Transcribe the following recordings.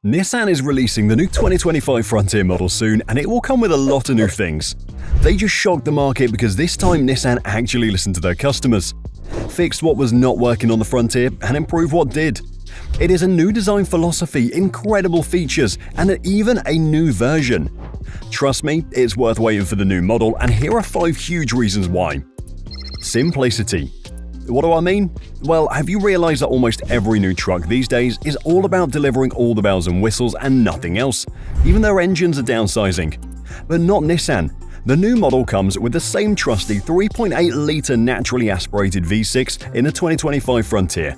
Nissan is releasing the new 2025 Frontier model soon, and it will come with a lot of new things. They just shocked the market because this time Nissan actually listened to their customers, fixed what was not working on the Frontier, and improved what did. It is a new design philosophy, incredible features, and even a new version. Trust me, it's worth waiting for the new model, and here are 5 huge reasons why. Simplicity. What do I mean? Well, have you realized that almost every new truck these days is all about delivering all the bells and whistles and nothing else? Even their engines are downsizing. But not Nissan. The new model comes with the same trusty 3.8-litre naturally aspirated V6 in the 2025 Frontier.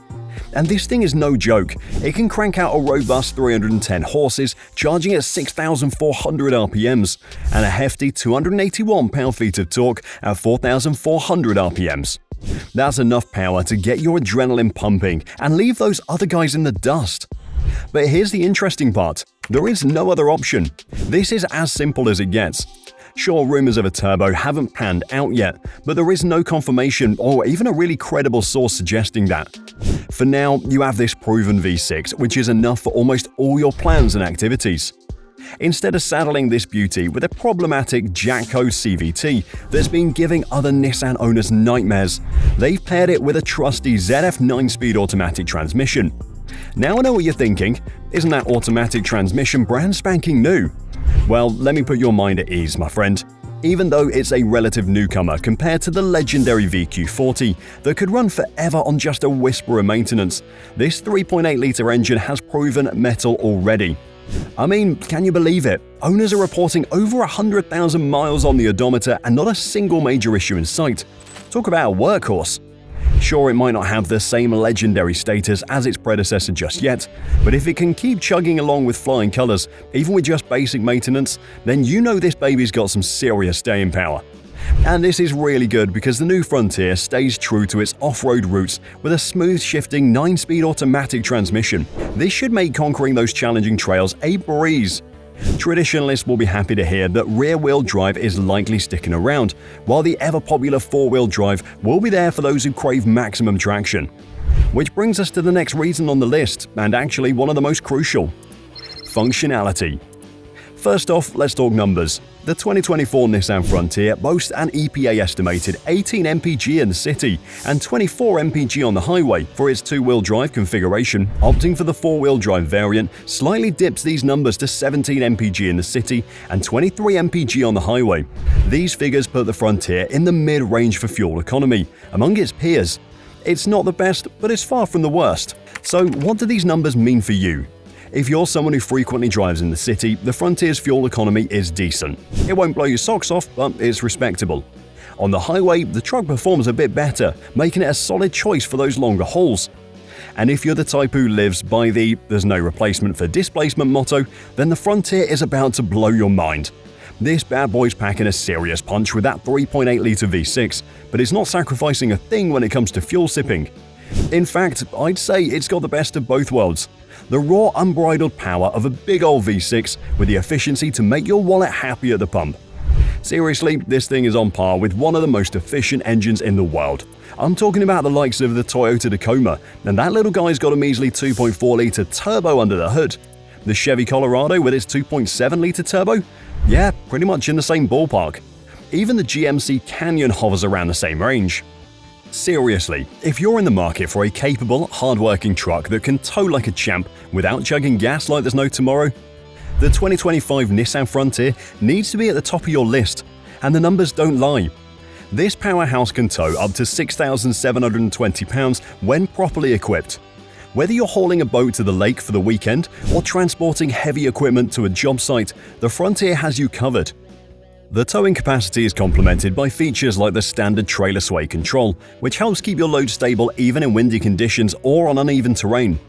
And this thing is no joke. It can crank out a robust 310 horses, charging at 6,400 RPMs, and a hefty 281 pound-feet of torque at 4,400 RPMs. That's enough power to get your adrenaline pumping and leave those other guys in the dust. But here's the interesting part. There is no other option. This is as simple as it gets. Sure, rumors of a turbo haven't panned out yet, but there is no confirmation or even a really credible source suggesting that. For now, you have this proven V6, which is enough for almost all your plans and activities. Instead of saddling this beauty with a problematic jack-code CVT that's been giving other Nissan owners nightmares, they've paired it with a trusty ZF 9-speed automatic transmission. Now I know what you're thinking, isn't that automatic transmission brand spanking new? Well, let me put your mind at ease, my friend. Even though it's a relative newcomer compared to the legendary VQ40 that could run forever on just a whisper of maintenance, this 3.8-litre engine has proven mettle already. I mean, can you believe it? Owners are reporting over 100,000 miles on the odometer and not a single major issue in sight. Talk about a workhorse. Sure, it might not have the same legendary status as its predecessor just yet, but if it can keep chugging along with flying colors, even with just basic maintenance, then you know this baby's got some serious staying power. And this is really good because the new Frontier stays true to its off-road roots with a smooth-shifting 9-speed automatic transmission. This should make conquering those challenging trails a breeze. Traditionalists will be happy to hear that rear-wheel drive is likely sticking around, while the ever-popular 4-wheel drive will be there for those who crave maximum traction. Which brings us to the next reason on the list, and actually one of the most crucial: functionality. First off, let's talk numbers. The 2024 Nissan Frontier boasts an EPA-estimated 18 mpg in the city and 24 mpg on the highway for its 2-wheel drive configuration. Opting for the 4-wheel drive variant slightly dips these numbers to 17 mpg in the city and 23 mpg on the highway. These figures put the Frontier in the mid-range for fuel economy among its peers. It's not the best, but it's far from the worst. So what do these numbers mean for you? If you're someone who frequently drives in the city, the Frontier's fuel economy is decent. It won't blow your socks off, but it's respectable. On the highway, the truck performs a bit better, making it a solid choice for those longer hauls. And if you're the type who lives by the "there's no replacement for displacement" motto, then the Frontier is about to blow your mind. This bad boy's packing a serious punch with that 3.8-litre V6, but it's not sacrificing a thing when it comes to fuel sipping. In fact, I'd say it's got the best of both worlds. The raw, unbridled power of a big old V6 with the efficiency to make your wallet happy at the pump. Seriously, this thing is on par with one of the most efficient engines in the world. I'm talking about the likes of the Toyota Tacoma, and that little guy's got a measly 2.4-litre turbo under the hood. The Chevy Colorado with its 2.7-litre turbo? Yeah, pretty much in the same ballpark. Even the GMC Canyon hovers around the same range. Seriously, if you're in the market for a capable, hard-working truck that can tow like a champ without chugging gas like there's no tomorrow, the 2025 Nissan Frontier needs to be at the top of your list, and the numbers don't lie. This powerhouse can tow up to 6,720 pounds when properly equipped. Whether you're hauling a boat to the lake for the weekend or transporting heavy equipment to a job site, the Frontier has you covered. The towing capacity is complemented by features like the standard trailer sway control, which helps keep your load stable even in windy conditions or on uneven terrain.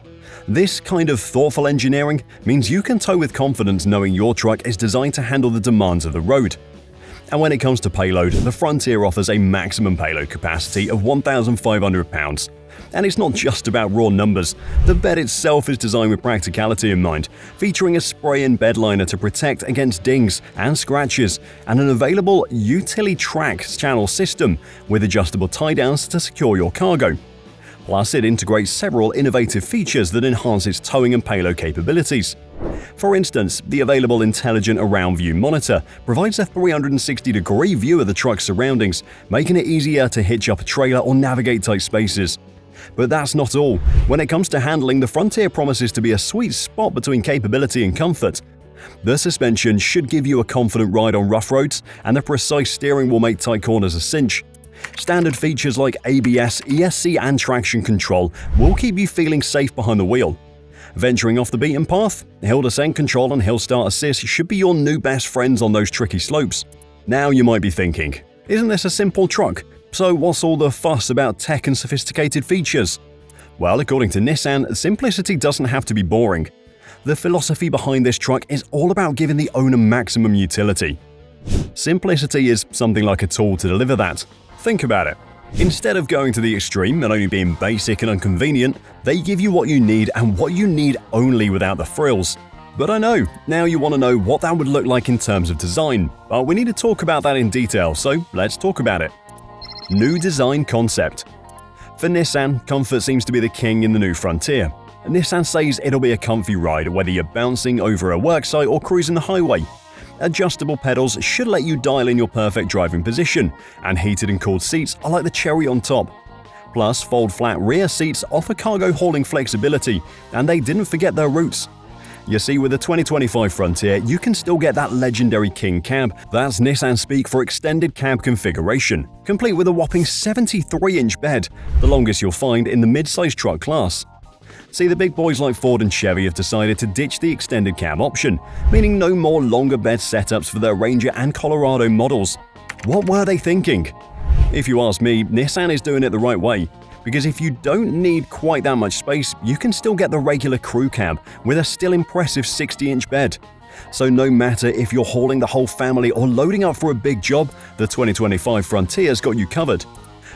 This kind of thoughtful engineering means you can tow with confidence knowing your truck is designed to handle the demands of the road. And when it comes to payload, the Frontier offers a maximum payload capacity of 1,500 pounds. And it's not just about raw numbers. The bed itself is designed with practicality in mind, featuring a spray-in bed liner to protect against dings and scratches, and an available Utility Track channel system with adjustable tie-downs to secure your cargo. Plus, it integrates several innovative features that enhance its towing and payload capabilities. For instance, the available Intelligent Around View monitor provides a 360-degree view of the truck's surroundings, making it easier to hitch up a trailer or navigate tight spaces. But that's not all. When it comes to handling, the Frontier promises to be a sweet spot between capability and comfort. The suspension should give you a confident ride on rough roads, and the precise steering will make tight corners a cinch. Standard features like ABS, ESC and traction control will keep you feeling safe behind the wheel. Venturing off the beaten path, hill descent control and hill start assist should be your new best friends on those tricky slopes. Now you might be thinking, isn't this a simple truck? So what's all the fuss about tech and sophisticated features? Well, according to Nissan, simplicity doesn't have to be boring. The philosophy behind this truck is all about giving the owner maximum utility. Simplicity is something like a tool to deliver that. Think about it. Instead of going to the extreme and only being basic and inconvenient, they give you what you need and what you need only without the frills. But I know, now you want to know what that would look like in terms of design, but we need to talk about that in detail, so let's talk about it. New design concept. For Nissan, comfort seems to be the king in the new Frontier. Nissan says it'll be a comfy ride whether you're bouncing over a worksite or cruising the highway. Adjustable pedals should let you dial in your perfect driving position, and heated and cooled seats are like the cherry on top. Plus, fold-flat rear seats offer cargo hauling flexibility, and they didn't forget their roots. You see, with the 2025 Frontier, you can still get that legendary King cab. That's Nissan speak for extended cab configuration, complete with a whopping 73-inch bed, the longest you'll find in the mid-size truck class. See, the big boys like Ford and Chevy have decided to ditch the extended cab option, meaning no more longer bed setups for their Ranger and Colorado models. What were they thinking? If you ask me, Nissan is doing it the right way, because if you don't need quite that much space, you can still get the regular crew cab with a still impressive 60-inch bed. So no matter if you're hauling the whole family or loading up for a big job, the 2025 Frontier's got you covered.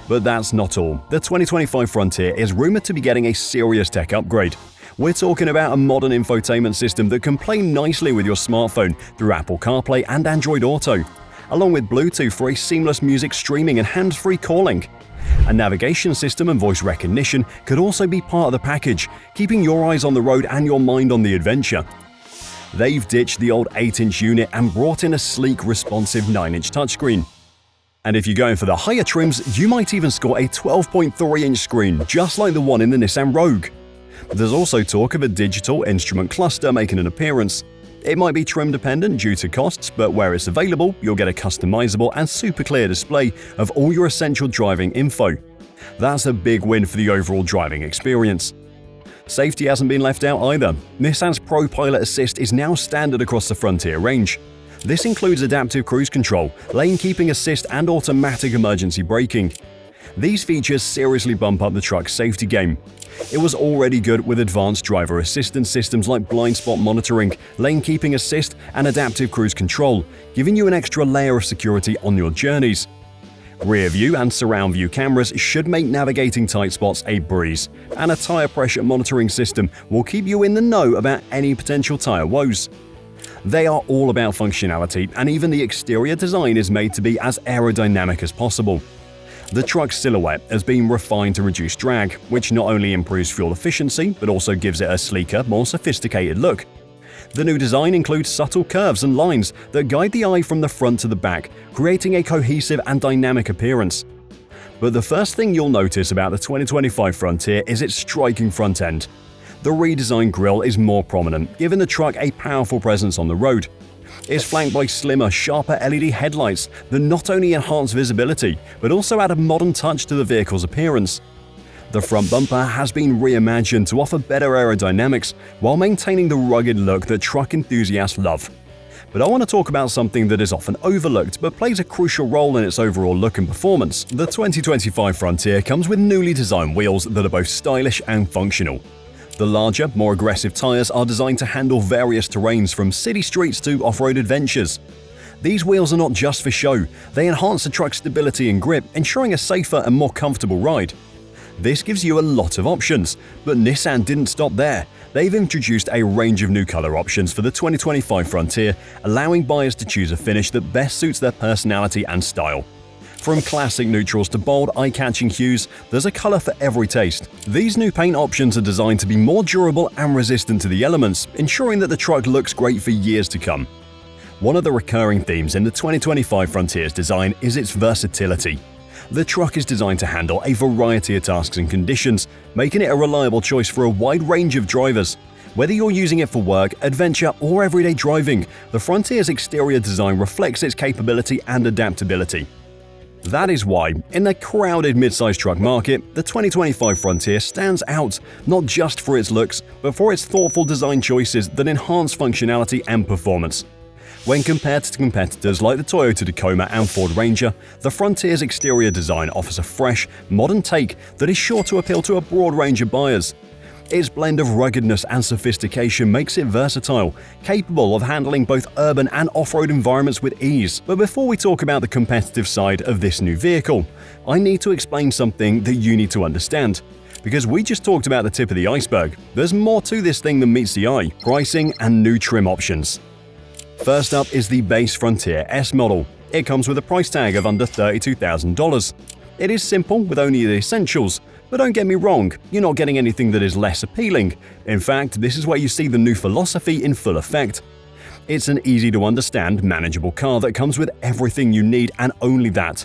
But that's not all. The 2025 Frontier is rumored to be getting a serious tech upgrade. We're talking about a modern infotainment system that can play nicely with your smartphone through Apple CarPlay and Android Auto, along with Bluetooth for a seamless music streaming and hands-free calling. A navigation system and voice recognition could also be part of the package, keeping your eyes on the road and your mind on the adventure. They've ditched the old 8-inch unit and brought in a sleek, responsive 9-inch touchscreen. And if you're going for the higher trims, you might even score a 12.3-inch screen, just like the one in the Nissan Rogue. There's also talk of a digital instrument cluster making an appearance. It might be trim-dependent due to costs, but where it's available, you'll get a customizable and super clear display of all your essential driving info. That's a big win for the overall driving experience. Safety hasn't been left out either. Nissan's Pro Pilot Assist is now standard across the Frontier range. This includes adaptive cruise control, lane keeping assist and automatic emergency braking. These features seriously bump up the truck's safety game. It was already good with advanced driver assistance systems like blind spot monitoring, lane keeping assist, and adaptive cruise control, giving you an extra layer of security on your journeys. Rear view and surround view cameras should make navigating tight spots a breeze, and a tire pressure monitoring system will keep you in the know about any potential tire woes. They are all about functionality, and even the exterior design is made to be as aerodynamic as possible. The truck's silhouette has been refined to reduce drag, which not only improves fuel efficiency but also gives it a sleeker, more sophisticated look. The new design includes subtle curves and lines that guide the eye from the front to the back, creating a cohesive and dynamic appearance. But the first thing you'll notice about the 2025 Frontier is its striking front end. The redesigned grille is more prominent, giving the truck a powerful presence on the road. It's flanked by slimmer, sharper LED headlights that not only enhance visibility, but also add a modern touch to the vehicle's appearance. The front bumper has been reimagined to offer better aerodynamics while maintaining the rugged look that truck enthusiasts love. But I want to talk about something that is often overlooked but plays a crucial role in its overall look and performance. The 2025 Frontier comes with newly designed wheels that are both stylish and functional. The larger, more aggressive tires are designed to handle various terrains from city streets to off-road adventures. These wheels are not just for show, they enhance the truck's stability and grip, ensuring a safer and more comfortable ride. This gives you a lot of options, but Nissan didn't stop there. They've introduced a range of new color options for the 2025 Frontier, allowing buyers to choose a finish that best suits their personality and style. From classic neutrals to bold, eye-catching hues, there's a color for every taste. These new paint options are designed to be more durable and resistant to the elements, ensuring that the truck looks great for years to come. One of the recurring themes in the 2025 Frontier's design is its versatility. The truck is designed to handle a variety of tasks and conditions, making it a reliable choice for a wide range of drivers. Whether you're using it for work, adventure, or everyday driving, the Frontier's exterior design reflects its capability and adaptability. That is why, in the crowded midsize truck market, the 2025 Frontier stands out not just for its looks, but for its thoughtful design choices that enhance functionality and performance. When compared to competitors like the Toyota Tacoma and Ford Ranger, the Frontier's exterior design offers a fresh, modern take that is sure to appeal to a broad range of buyers. Its blend of ruggedness and sophistication makes it versatile, capable of handling both urban and off-road environments with ease. But before we talk about the competitive side of this new vehicle, I need to explain something that you need to understand. Because we just talked about the tip of the iceberg, there's more to this thing than meets the eye: pricing and new trim options. First up is the base Frontier S model. It comes with a price tag of under $32,000. It is simple with only the essentials, but don't get me wrong, you're not getting anything that is less appealing. In fact, this is where you see the new philosophy in full effect. It's an easy-to-understand, manageable car that comes with everything you need and only that.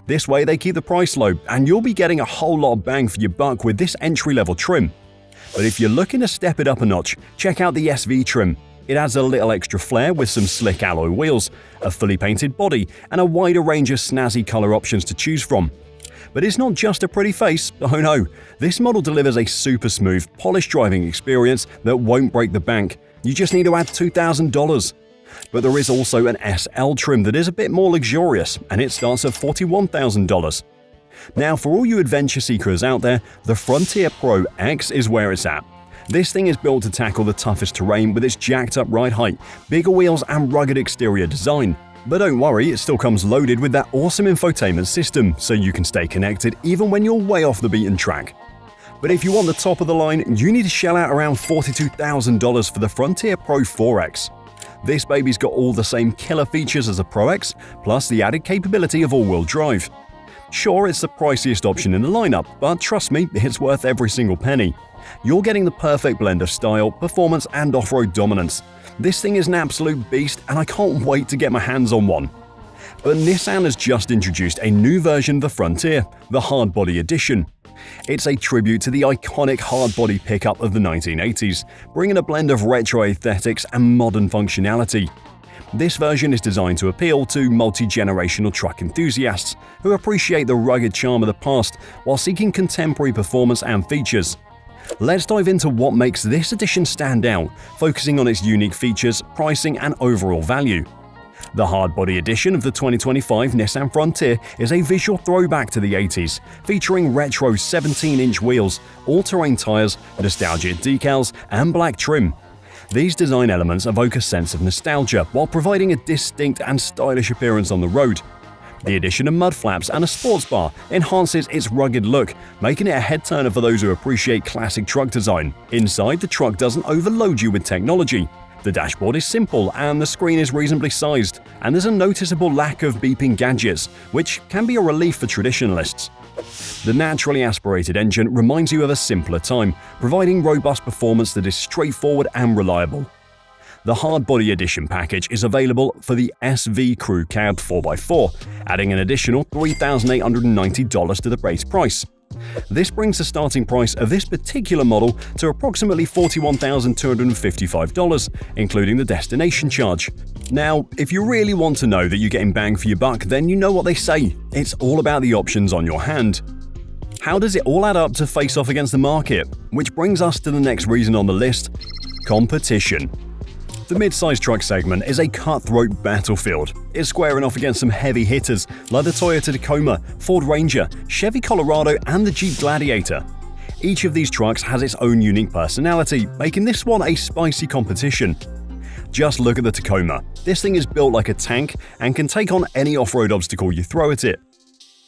This way they keep the price low, and you'll be getting a whole lot of bang for your buck with this entry-level trim. But if you're looking to step it up a notch, check out the SV trim. It adds a little extra flair with some slick alloy wheels, a fully painted body, and a wider range of snazzy color options to choose from. But it's not just a pretty face, oh no, this model delivers a super smooth, polished driving experience that won't break the bank. You just need to add $2,000. But there is also an SL trim that is a bit more luxurious, and it starts at $41,000. Now, for all you adventure seekers out there, the Frontier Pro X is where it's at. This thing is built to tackle the toughest terrain with its jacked-up ride height, bigger wheels, and rugged exterior design. But don't worry, it still comes loaded with that awesome infotainment system, so you can stay connected even when you're way off the beaten track. But if you want the top of the line, you need to shell out around $42,000 for the Frontier Pro 4X. This baby's got all the same killer features as the Pro X, plus the added capability of all-wheel drive. Sure, it's the priciest option in the lineup, but trust me, it's worth every single penny. You're getting the perfect blend of style, performance, and off-road dominance. This thing is an absolute beast, and I can't wait to get my hands on one. But Nissan has just introduced a new version of the Frontier, the Hardbody Edition. It's a tribute to the iconic hardbody pickup of the 1980s, bringing a blend of retro aesthetics and modern functionality. This version is designed to appeal to multi-generational truck enthusiasts who appreciate the rugged charm of the past while seeking contemporary performance and features. Let's dive into what makes this edition stand out, focusing on its unique features, pricing, and overall value. The Hardbody edition of the 2025 Nissan Frontier is a visual throwback to the 80s, featuring retro 17-inch wheels, all-terrain tires, nostalgic decals, and black trim. These design elements evoke a sense of nostalgia while providing a distinct and stylish appearance on the road. The addition of mud flaps and a sports bar enhances its rugged look, making it a head-turner for those who appreciate classic truck design. Inside, the truck doesn't overload you with technology. The dashboard is simple and the screen is reasonably sized, and there's a noticeable lack of beeping gadgets, which can be a relief for traditionalists. The naturally aspirated engine reminds you of a simpler time, providing robust performance that is straightforward and reliable. The Hardbody Edition package is available for the SV Crew Cab 4x4, adding an additional $3,890 to the base price. This brings the starting price of this particular model to approximately $41,255, including the destination charge. Now, if you really want to know that you're getting bang for your buck, then you know what they say. It's all about the options on your hand. How does it all add up to face off against the market? Which brings us to the next reason on the list: competition. The mid-size truck segment is a cutthroat battlefield. It's squaring off against some heavy hitters like the Toyota Tacoma, Ford Ranger, Chevy Colorado, and the Jeep Gladiator. Each of these trucks has its own unique personality, making this one a spicy competition. Just look at the Tacoma. This thing is built like a tank and can take on any off-road obstacle you throw at it.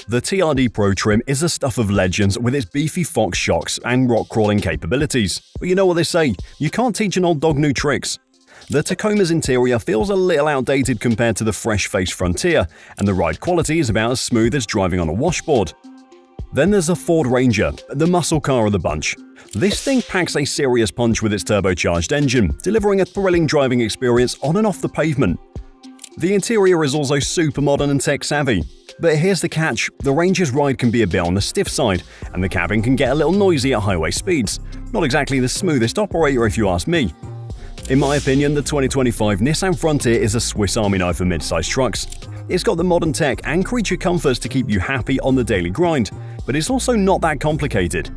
The TRD Pro trim is the stuff of legends with its beefy Fox shocks and rock-crawling capabilities. But you know what they say, you can't teach an old dog new tricks. The Tacoma's interior feels a little outdated compared to the fresh-faced Frontier, and the ride quality is about as smooth as driving on a washboard. Then there's the Ford Ranger, the muscle car of the bunch. This thing packs a serious punch with its turbocharged engine, delivering a thrilling driving experience on and off the pavement. The interior is also super modern and tech-savvy. But here's the catch, the Ranger's ride can be a bit on the stiff side, and the cabin can get a little noisy at highway speeds. Not exactly the smoothest operator if you ask me. In my opinion, the 2025 Nissan Frontier is a Swiss Army knife for mid-sized trucks. It's got the modern tech and creature comforts to keep you happy on the daily grind, but it's also not that complicated.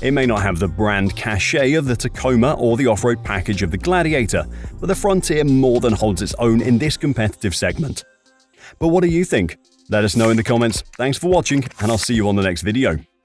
It may not have the brand cachet of the Tacoma or the off-road package of the Gladiator, but the Frontier more than holds its own in this competitive segment. But what do you think? Let us know in the comments. Thanks for watching, and I'll see you on the next video.